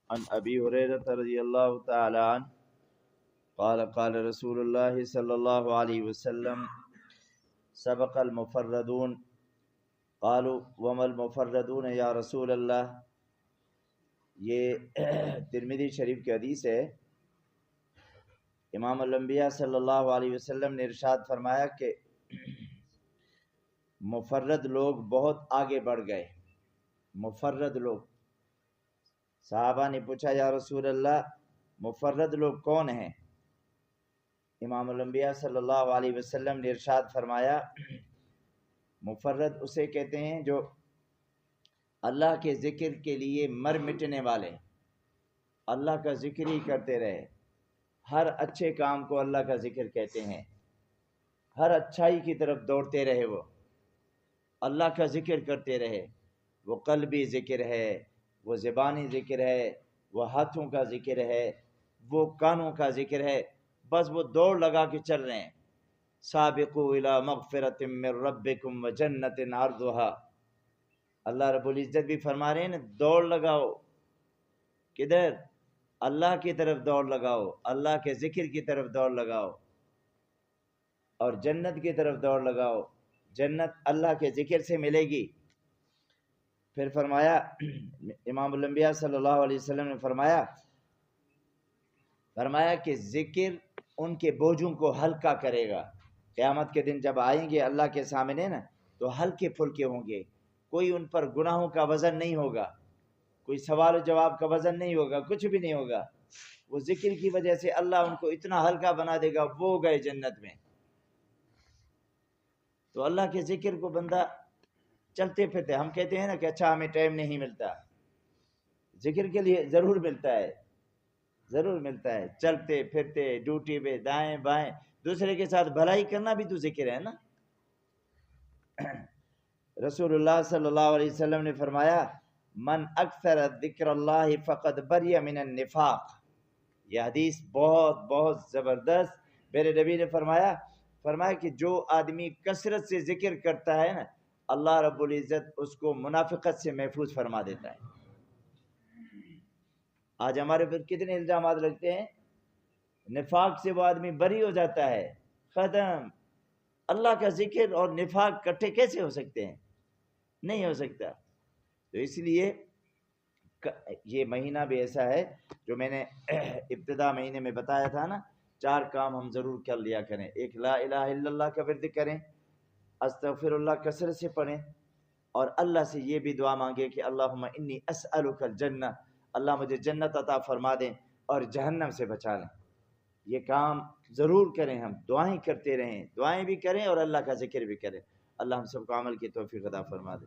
عن ابی ہریرہ رضی اللہ تعالی عنہ قال قال رسول اللہ صلی اللہ علیہ وسلم سبق المفردون قالوا وما المفردون یا رسول اللہ. یہ ترمذی شریف کی حدیث ہے. امام الانبیاء صلی اللہ علیہ وسلم نے ارشاد فرمایا کہ مفرد لوگ بہت آگے بڑھ گئے. مفرد لوگ. صحابہ نے پوچھا یا رسول اللہ مفرد لوگ کون ہیں؟ امام الانبیاء صلی اللہ علیہ وسلم نے ارشاد فرمایا مفرد اسے کہتے ہیں جو اللہ کے ذکر کے لیے مر مٹنے والے، اللہ کا ذکر ہی کرتے رہے. ہر اچھے کام کو اللہ کا ذکر کہتے ہیں. ہر اچھائی کی طرف دوڑتے رہے، وہ اللہ کا ذکر کرتے رہے. وہ قلبی ذکر ہے، وہ زبانی ذکر ہے، وہ ہاتھوں کا ذکر ہے، وہ کانوں کا ذکر ہے. بس وہ دوڑ لگا کے چل رہے ہیں. سابقوا الی مغفرۃ من ربکم وجنۃ عرضها. اللہ رب العزت بھی فرما رہے ہیں نا، دوڑ لگاؤ. کدھر؟ اللہ کی طرف دوڑ لگاؤ، اللہ کے ذکر کی طرف دوڑ لگاؤ، اور جنت کی طرف دوڑ لگاؤ. جنت اللہ کے ذکر سے ملے گی. پھر فرمایا امام الانبیاء صلی اللہ علیہ وسلم نے فرمایا کہ ذکر ان کے بوجھوں کو ہلکا کرے گا. قیامت کے دن جب آئیں گے اللہ کے سامنے نا، تو ہلکے پھلکے ہوں گے. کوئی ان پر گناہوں کا وزن نہیں ہوگا، کوئی سوال و جواب کا وزن نہیں ہوگا، کچھ بھی نہیں ہوگا. وہ ذکر کی وجہ سے اللہ ان کو اتنا ہلکا بنا دے گا، وہ گئے جنت میں. تو اللہ کے ذکر کو بندہ چلتے پھرتے، ہم کہتے ہیں نا کہ اچھا ہمیں ٹائم نہیں ملتا، ذکر کے لیے ضرور ملتا ہے، ضرور ملتا ہے. چلتے پھرتے، ڈیوٹی پہ، دائیں بائیں، دوسرے کے ساتھ بھلائی کرنا بھی تو ذکر ہے نا. رسول اللہ صلی اللہ علیہ وسلم نے فرمایا من اکثر ذکر اللہ فقد بری من النفاق. یہ حدیث بہت بہت زبردست. میرے نبی نے فرمایا کہ جو آدمی کثرت سے ذکر کرتا ہے نا، اللہ رب العزت اس کو منافقت سے محفوظ فرما دیتا ہے. آج ہمارے پر کتنے الزامات لگتے ہیں. نفاق سے وہ آدمی بری ہو جاتا ہے، ختم. اللہ کا ذکر اور نفاق کٹھے کیسے ہو سکتے ہیں؟ نہیں ہو سکتا. تو اس لیے یہ مہینہ بھی ایسا ہے جو میں نے ابتدا مہینے میں بتایا تھا نا، 4 کام ہم ضرور کر لیا کریں. ایک لا الہ الا اللہ کا ورد کریں، استغفر اللہ کثرت سے پڑھیں، اور اللہ سے یہ بھی دعا مانگے کہ اللہم انی اسألک الجنہ، اللہ مجھے جنت عطا فرما دیں اور جہنم سے بچا لیں. یہ کام ضرور کریں. ہم دعائیں کرتے رہیں، دعائیں بھی کریں اور اللہ کا ذکر بھی کریں. اللہ ہم سب کو عمل کی توفیق عطا فرما دے.